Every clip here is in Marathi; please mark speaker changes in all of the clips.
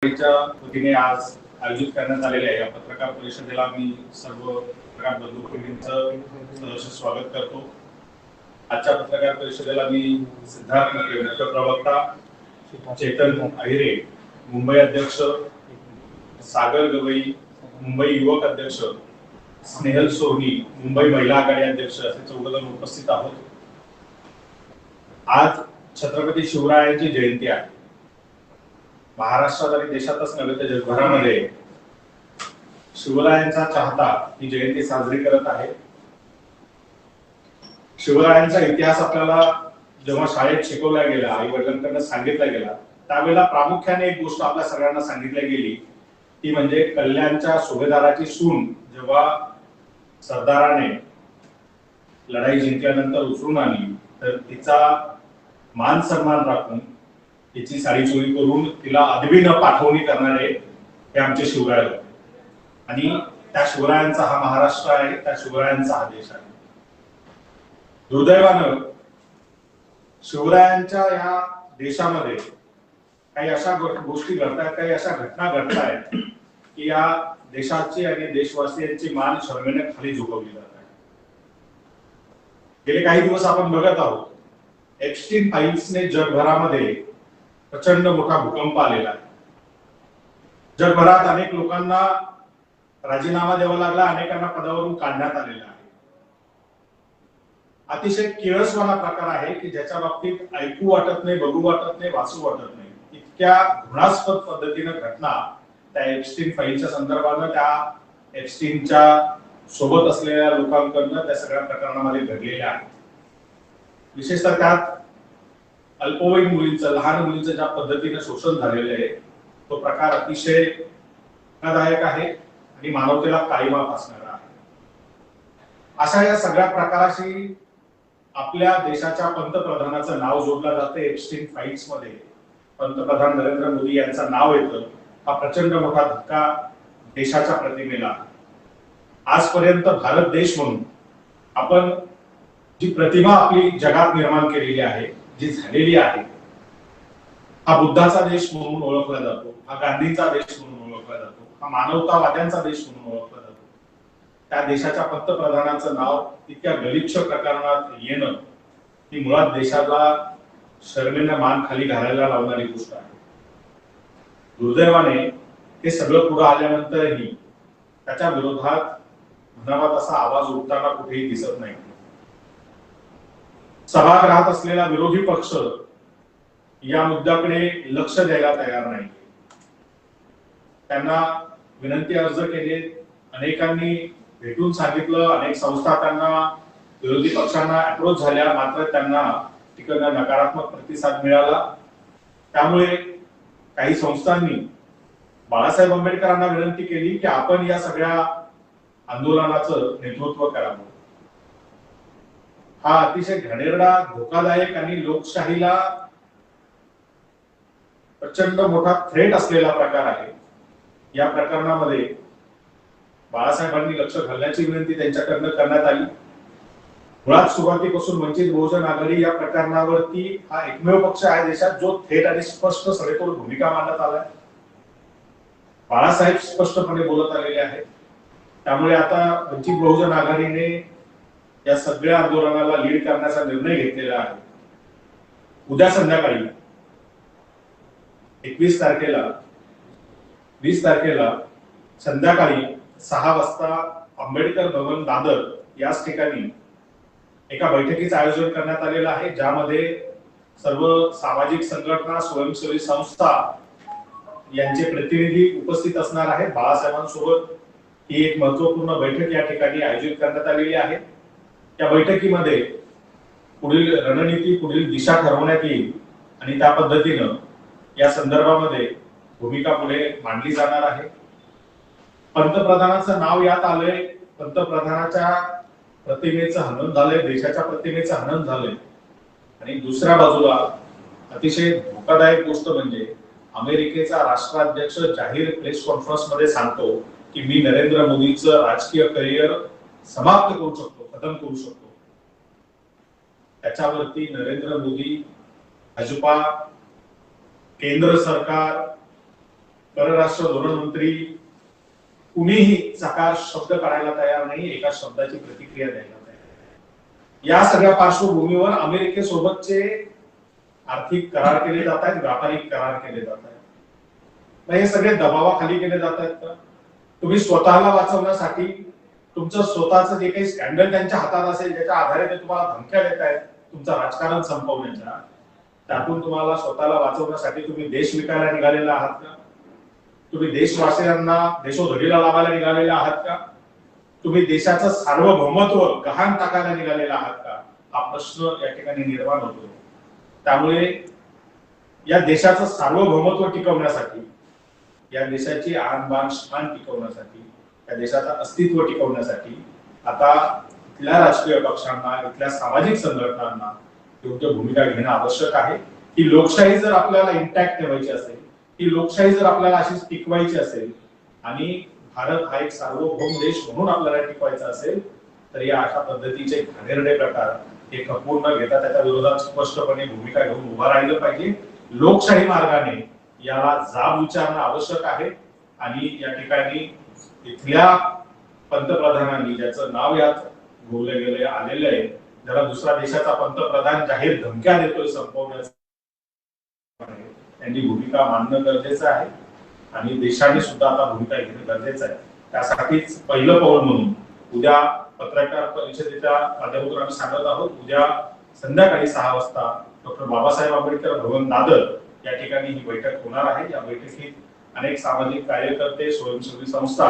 Speaker 1: च्या वतीने आज आयोजित करण्यात आलेल्या या पत्रकार परिषदेला मी सर्व पत्रकार बंधूंचं स्वागत करतो। आजच्या पत्रकार परिषदेला मी सिद्धार्थ मुख्य प्रवक्ता, चेतन अहिरे मुंबई अध्यक्ष, सागर गवई मुंबई युवक अध्यक्ष, स्नेहल सोनी मुंबई महिला आघाडी अध्यक्ष असे 14 जण उपस्थित आहोत। आज छत्रपती शिवरायांची जयंती आहे। महाराष्ट्रात आणि देशातच नव्हे तर जगभरामध्ये शिवरायांचा चाहता ही जयंती साजरी करत आहे। शिवरायांचा इतिहास आपल्याला जेव्हा शाळेत शिकवला गेला, आई वडिलांकडून सांगितला गेला, त्यावेळेला प्रामुख्याने एक गोष्ट आपल्या सगळ्यांना सांगितली गेली, ती म्हणजे कल्याणच्या सुभेदाराची सून जेव्हा सरदाराने लढाई जिंकल्यानंतर उचलून आणली तर तिचा मान सन्मान राखून तिची साडी चोरी करून तिला अदबी न पाठवणी करणारे हे आमचे शिवराय होते। आणि त्या शिवरायांचा हा महाराष्ट्र आहे, त्या शिवरायांचा हा देश आहे। दुर्दैवानं शिवरायांच्या या देशामध्ये काही अशा गोष्टी घडतात, काही अशा घटना घडतायत की या देशाची आणि देशवासियांची मान शर्मेने खाली झुकवली जात आहे। गेले काही दिवस आपण बघत आहोत, एप्स्टीन फाईल्सने जगभरामध्ये प्रचंड मोठा भूकंप आलेला आहे। जगभरात अनेक लोकांना राजीनामा द्यावा लागला, अनेकांना पदावरून काढण्यात आलेला आहे। अतिशय किळसवाना प्रकार आहे की ज्याच्या बाबतीत ऐकू वाटत नाही, बघू वाटत नाही, वाचू वाटत नाही। इतक्या घृणास्पद पद्धतीने घटना त्या एप्स्टीन फाईलच्या संदर्भानं, त्या एप्स्टीनच्या सोबत असलेल्या लोकांकडनं त्या सगळ्या प्रकरणामध्ये घडलेल्या आहेत। विशेषतः त्यात अल्पवयीन मुलींचं, लहान मुलींचं ज्या पद्धतीने शोषण झालेलं आहे, तो प्रकार अतिशय धोकादायक आहे आणि मानवतेला काळीमा फासणारा आहे। अशा या सगळ्या प्रकाराशी आपल्या देशाच्या पंतप्रधानाचं नाव जोडलं जातं। एप्स्टीन फाईल्स मध्ये पंतप्रधान नरेंद्र मोदी यांचं नाव येतं। हा प्रचंड मोठा धक्का देशाच्या प्रतिमेला। आजपर्यंत भारत देश म्हणून आपण जी प्रतिमा आपली जगात निर्माण केलेली आहे, जी झालेली आहे, हा बुद्धाचा देश म्हणून ओळखला जातो, हा गांधींचा देश म्हणून ओळखला जातो, हा मानवतावाद्यांचा देश म्हणून ओळखला जातो। त्या देशाच्या पंतप्रधानाचं नाव इतक्या गलिच्छ प्रकरणात येणं ही मुळात देशाला शर्मेने मान खाली घालायला लावणारी गोष्ट आहे। दुर्दैवाने हे सगळं पुढे आल्यानंतरही त्याच्या विरोधात म्हणावा तसा आवाज उठताना कुठेही दिसत नाही। सभागृहात असलेला विरोधी पक्ष या मुद्द्याकडे लक्ष द्यायला तयार नाही। त्यांना विनंती अर्ज केले, अनेकांनी भेटून सांगितलं, अनेक संस्था त्यांना, विरोधी पक्षांना अप्रोच झाल्या, मात्र त्यांना तिकडनं नकारात्मक प्रतिसाद मिळाला। त्यामुळे काही संस्थांनी बाळासाहेब आंबेडकरांना विनंती केली की आपण या सगळ्या आंदोलनाचं नेतृत्व करावं। हा अतिशय घाणेरडा, धोकादायक आणि लोकशाहीला प्रचंड मोठा थ्रेट असलेला प्रकार आहे। या प्रकरणामध्ये बाळासाहेबांनी लक्ष घालण्याची विनंती त्यांच्याकडनं करण्यात आली। मुळात सुरुवातीपासून वंचित बहुजन आघाडी या प्रकरणावरती हा एकमेव पक्ष आहे देशात जो थेट आणि स्पष्ट सडेतोड भूमिका मांडत आलाय। बाळासाहेब स्पष्टपणे बोलत आलेले आहेत। त्यामुळे आता वंचित बहुजन आघाडीने या सगळ्या आंदोलनाला लीड करण्याचा निर्णय घेतलेला आहे। उद्या संध्याकाळी 21 तारखेला 20 तारखेला संध्याकाळी 6 वाजता आंबेडकर भवन दादर याच ठिकाणी एका बैठकीचं आयोजन करण्यात आलेलं आहे, ज्यामध्ये सर्व सामाजिक संघटना, स्वयंसेवी संस्था यांचे प्रतिनिधी उपस्थित असणार आहेत। बाळासाहेबांसोबत ही एक महत्वपूर्ण बैठक या ठिकाणी आयोजित करण्यात आलेली आहे। त्या बैठकीमध्ये पुढील रणनीती, पुढील दिशा ठरवण्यात येईल आणि त्या पद्धतीनं या संदर्भामध्ये भूमिका पुढे मांडली जाणार आहे। पंतप्रधानाचं नाव यात आलंय, पंतप्रधानाच्या प्रतिमेचं हनन झालंय, देशाच्या प्रतिमेचं हनन झालंय। आणि दुसऱ्या बाजूला अतिशय धोकादायक गोष्ट म्हणजे अमेरिकेचा राष्ट्राध्यक्ष जाहीर प्रेस कॉन्फरन्स मध्ये सांगतो की मी नरेंद्र मोदीचं राजकीय करिअर समाप्त करू शकतो, खतम करू शकतो। त्याच्यावरती नरेंद्र मोदी, भाजपा, केंद्र सरकार, परराष्ट्र धोरण मंत्री कुणीही चकार शब्द काढायला तयार नाही, एका शब्दाची प्रतिक्रिया द्यायला तयार नाही। या सगळ्या पार्श्वभूमीवर अमेरिकेसोबतचे आर्थिक करार केले जात आहेत, व्यापारिक करार केले जात आहेत। हे सगळे दबावाखाली केले जात आहेत का? तुम्ही स्वतःला वाचवण्यासाठी तुमचं स्वतःचं जे काही स्कॅन्डल त्यांच्या हातात असेल, ज्याच्या आधारे ते तुम्हाला धमक्या देत आहेत तुमचं राजकारण संपवण्याच्या, त्यातून तुम्हाला स्वतःला वाचवण्यासाठी तुम्ही देश विकायला निघालेला आहात का? तुम्ही देशवासियांना देशोधडीला लावायला निघालेले आहात का? तुम्ही देशाचं सार्वभौमत्व गहाण टाकायला निघालेला आहात का? हा प्रश्न या ठिकाणी निर्माण होतो। त्यामुळे या देशाचं सार्वभौमत्व टिकवण्यासाठी, या देशाची आणबाण शान टिकवण्यासाठी, या देशाचं अस्तित्व टिकवण्यासाठी आता इथल्या राजकीय पक्षांना, इथल्या सामाजिक संघटनांना योग्य भूमिका घेणं आवश्यक आहे। ही लोकशाही जर आपल्याला इंटॅक्ट ठेवायची असेल, ही लोकशाही जर आपल्याला अशीच टिकवायची असेल आणि भारत हा एक सार्वभौम देश म्हणून आपल्याला टिकवायचा असेल, तर या अशा पद्धतीचे घाणेरडे प्रकार हे खपवून न घेता त्याच्या विरोधात स्पष्टपणे भूमिका घेऊन उभा राहिलं पाहिजे। लोकशाही मार्गाने याला जाब विचारणं आवश्यक आहे आणि या ठिकाणी इथल्या पंतप्रधानांनी, ज्याचं नाव यात बोलले गेले आलेलं आहे, ज्याला दुसऱ्या देशाचा पंतप्रधान जाहीर धमक्या देतोय संपवण्याचा, त्यांची भूमिका मानणं गरजेचं आहे आणि देशाने सुद्धा आता भूमिका घेणं गरजेचं आहे। त्यासाठीच पहिलं पाऊल म्हणून उद्या पत्रकार परिषदेच्या माध्यमातून आम्ही सांगत आहोत, उद्या संध्याकाळी 6 वाजता डॉक्टर बाबासाहेब आंबेडकर भवन दादर या ठिकाणी ही बैठक होणार आहे। या बैठकीत अनेक सामाजिक कार्यकर्ते, स्वयंसेवी संस्था,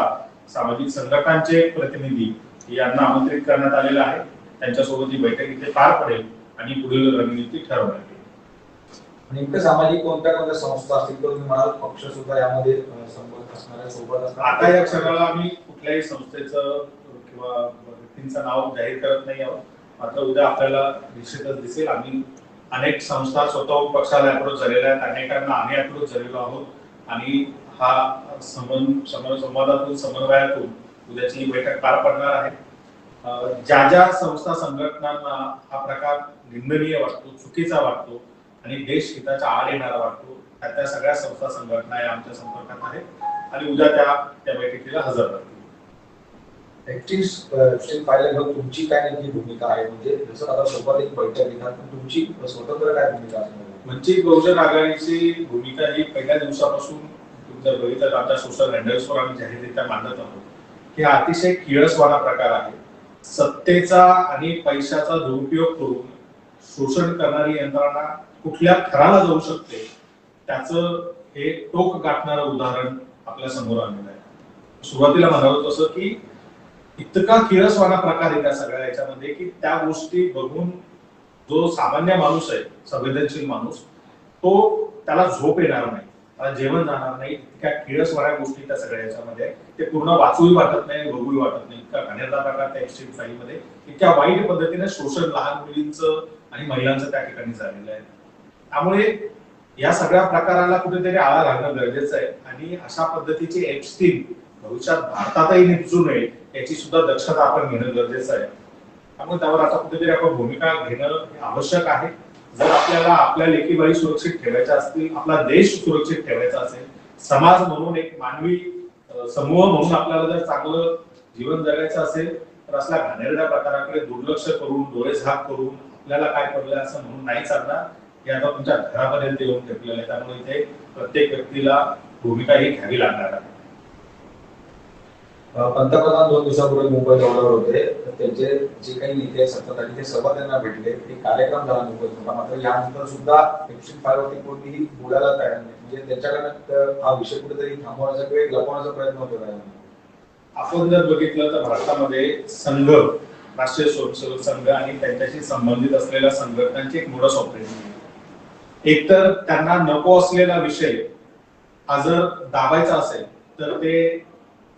Speaker 1: सामाजिक संघटनांचे प्रतिनिधी यांना आमंत्रित करण्यात आलेलं आहे। त्यांच्यासोबत ही बैठक इथे पार पडेल आणि पुढील रणनीती ठरवण्यात येईल।
Speaker 2: नेमकं सामाजिक कोणत्या संस्था असतील तर तुम्ही म्हणाल पक्ष सुद्धा यामध्ये संबंध असणाऱ्या सोबत असणार?
Speaker 1: आता या क्षणाला आम्ही कुठल्याही संस्थेचं किंवा व्यक्तींचं नाव जाहीर करत नाही आहोत, मात्र उद्या आपल्याला निश्चितच दिसेल। आम्ही अनेक संस्था स्वतःहून पक्षाला अप्रोच झालेल्या आहेत, अनेकांना आम्ही अप्रोच झालेलो आहोत आणि हा संवादातून, समन्वयातून उद्याची ही बैठक पार पडणार आहे। ज्या ज्या संस्था संघटनांना हा प्रकार निंदनीय वाटतो, चुकीचा वाटतो आणि देश हिताच्या आड येणारा वाटतो, त्या सगळ्या संस्था संघटना या आमच्या संपर्कात आहेत आणि उद्या त्या बैठकीला हजर राहतील।
Speaker 2: एप्स्टीन फाईल घेऊन तुमची काय नेमकी भूमिका आहे? म्हणजे जसं आता सोबत एक बैठक घेणार, पण तुमची स्वतंत्र काय भूमिका असणार?
Speaker 1: वंचित बहुजन आघाडीची भूमिका ही पहिल्या दिवसापासून तुम्ही जर बघितलं तर आमच्या सोशल हँडल्सवर आम्ही जाहीररित्या मांडत आहोत की हा अतिशय किळसवाणा प्रकार आहे। सत्तेचा आणि पैशाचा दुरुपयोग करून शोषण करणारी यंत्रणा कुठल्या थराला जाऊ शकते त्याचं हे टोक गाठणारं उदाहरण आपल्या समोर आलेलं आहे। सुरुवातीला म्हणालो तसं की इतका किळसवाणा प्रकार आहे त्या सगळ्या याच्यामध्ये की त्या गोष्टी बघून जो सामान्य माणूस आहे, संवेदनशील माणूस, तो त्याला झोप येणार नाही, त्याला जेवण जाणार नाही। इतक्या किळसवाण्या गोष्टी त्या सगळ्या याच्यामध्ये ते पूर्ण वाचूही वाटत नाही, बघूही वाटत नाही। इतका घाणेरडा प्रकार त्या एप्स्टीन फाईलमध्ये, इतक्या वाईट पद्धतीने शोषण लहान मुलींचं आणि महिलांचं त्या ठिकाणी झालेलं आहे। त्यामुळे या सगळ्या प्रकाराला कुठेतरी आळा घालणं गरजेचं आहे आणि अशा पद्धतीचे एप्स्टीन भविष्यात भारतातही निपजू नये याची सुद्धा दक्षता आपण घेणं गरजेचं आहे। त्यामुळे त्यावर आता कुठेतरी आपण भूमिका घेणं आवश्यक आहे। जर आपल्याला आपल्या लेकीबाई सुरक्षित ठेवायच्या असतील, आपला देश सुरक्षित ठेवायचा असेल, समाज म्हणून एक मानवी समूह म्हणून आपल्याला जर चांगलं जीवन जगायचं असेल, तर असल्या घाणेरड्या प्रकाराकडे दुर्लक्ष करून, डोळे झाक करून आपल्याला काय पडलं असं म्हणून नाही चालणार। हे आता तुमच्या घरापर्यंत येऊन ठेपलेलं आहे, त्यामुळे इथे प्रत्येक व्यक्तीला भूमिका ही घ्यावी लागणार आहे।
Speaker 2: पंतप्रधान 2 दिवसापूर्वी मुंबई दौऱ्यावर होते, तर त्यांचे जे काही नेते सतत आणि ते सर्व त्यांना भेटले, एक कार्यक्रम झाला मुंबईत। मात्र यानंतर सुद्धा एप्स्टीन फाईलवरती कोणतीही बोलायला तयार नाही, म्हणजे त्यांच्याकडनं हा विषय कुठेतरी थांबवण्याचा किंवा लपवण्याचा प्रयत्न होतो आहे।
Speaker 1: आपण जर बघितलं तर भारतामध्ये संघ, राष्ट्रीय स्वयंसेवक संघ आणि त्यांच्याशी संबंधित असलेल्या संघटनांची एक मोडस ऑपरेशन आहे। एकतर त्यांना नको असलेला विषय हा जर दाबायचा असेल तर ते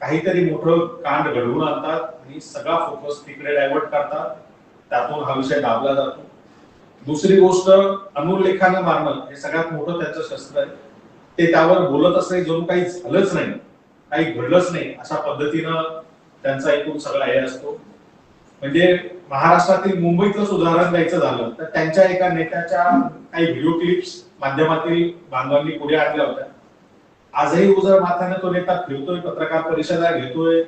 Speaker 1: काहीतरी मोठं कांड घडवून आणतात आणि सगळा फोकस तिकडे डायव्हर्ट करतात, त्यातून हा विषय दाबला जातो। दुसरी गोष्ट, अनुल्लेखानं मारणं हे सगळ्यात मोठं त्यांचं शस्त्र आहे। ते त्यावर बोलत असले जणू काही झालंच नाही, काही घडलंच नाही अशा पद्धतीनं त्यांचा एकूण सगळा हे असतो। म्हणजे महाराष्ट्रातील मुंबईचं उदाहरण द्यायचं झालं तर त्यांच्या एका नेत्याच्या काही व्हिडिओ क्लिप्स माध्यमातील बांधवांनी पुढे आणल्या होत्या आजही उजळ माथ्याने तो नेता फिरतोय, पत्रकार परिषदा घेतोय,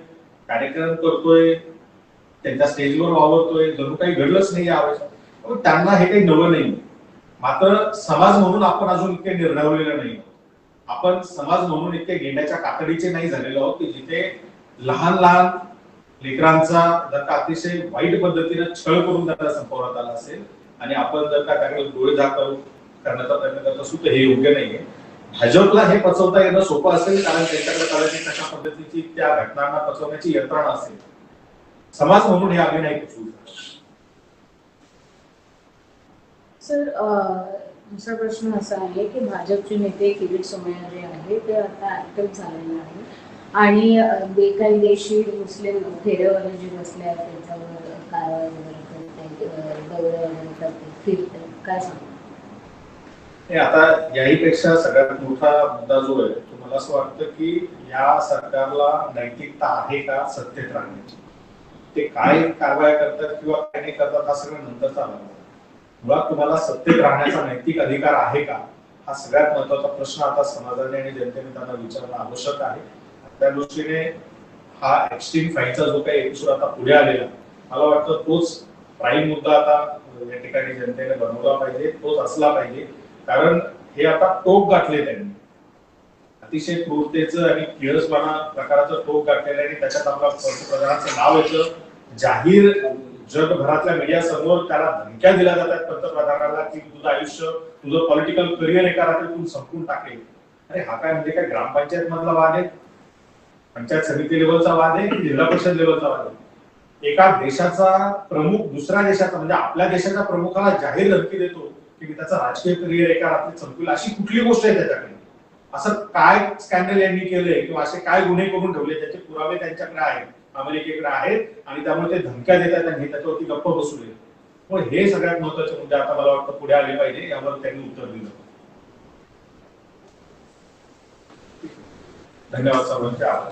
Speaker 1: कार्यक्रम करतोय, त्यांच्या स्टेजवर वावरतोय, जणू काही घडलंच नाही यावेळेस. त्यांना हे काही नवं नाही. मात्र समाज म्हणून आपण अजून इतके निर्णवलेलं नाही. आपण समाज म्हणून इतके गेंड्याच्या कातडीचे नाही झालेलो आहोत की जिथे लहान लहान लेकरांचा जर का अतिशय वाईट पद्धतीने छळ करून त्यांना संपवण्यात आला असेल आणि आपण जर का त्याकडे डोळे झाकून करण्याचा प्रयत्न करत असू तर हे योग्य नाहीये. भाजपला हे पचवता येणं सोपं असेल कारण त्यांच्याकडे कदाचित तशा पद्धतीची त्या घटनांना पचवण्याची यंत्रणा असेल. समाज म्हणून हे आम्ही नाही पचवू.
Speaker 3: सर, दुसरा प्रश्न असा आहे की भाजपचे नेते किरीट सोमय्या जे आहे ते आता ऍक्टिव्ह झालेले आहे आणि बेकायदेशीर मुस्लिम फेऱ्यावर जे बसले आहेत त्यांच्यावर कारवाई वगैरे करते, दौरे वगैरे करते, फिरते, काय सांगतो?
Speaker 1: आता याहीपेक्षा सगळ्यात मोठा मुद्दा जो आहे तो मला असं वाटतं की या सरकारला नैतिकता आहे का सत्तेत राहण्याची. ते काय कारवाया करतात किंवा काय नाही करतात हा सगळं नंतरचा भाग. मुळात तुम्हाला सत्तेत राहण्याचा नैतिक अधिकार आहे का हा सगळ्यात महत्वाचा प्रश्न आता समाजाने आणि जनतेने त्यांना विचारणं आवश्यक आहे. त्या दृष्टीने हा एक्स्ट्रीम फाईलचा जो काही एपिसोड आता पुढे आलेला मला वाटतं तोच प्राईम मुद्दा आता या ठिकाणी जनतेने बनवला पाहिजे, तोच असला पाहिजे. कारण हे आता टोक गाठले त्यांनी अतिशय क्रूरतेचं आणि किळसवाना प्रकाराचं टोक गाठलेलं आणि त्याच्यात आपला पंतप्रधानाचं नाव येतं. जाहीर जगभरातल्या मीडिया समोर त्याला धमक्या दिल्या जातात पंतप्रधानाला की तुझं आयुष्य, तुझं पॉलिटिकल करिअर एका रात्रीतून संपून टाकेल. अरे हा काय म्हणजे काय ग्रामपंचायत मधला वाद आहे, पंचायत समिती लेवलचा वाद आहे की जिल्हा परिषद लेवलचा वाद आहे? एका देशाचा प्रमुख दुसऱ्या देशाचा म्हणजे आपल्या देशाच्या प्रमुखाला जाहीर धमकी देतो की मी त्याचा राजकीय करिअर एका रात्रीत संपवेल. अशी कुठली गोष्ट आहे त्याच्याकडे? असं काय स्कॅन्डल यांनी केलंय किंवा असे काय गुन्हे करून ठेवले त्याचे पुरावे त्यांच्याकडे आहेत, अमेरिकेकडे आहेत आणि त्यामुळे ते धमक्या देतात आणि त्याच्यावरती गप्प बसू नये. पण हे सगळ्यात महत्वाचे मुद्दे आता मला वाटतं पुढे आले पाहिजे, यावर त्यांनी उत्तर दिलं. धन्यवाद सर्वांचे आभार.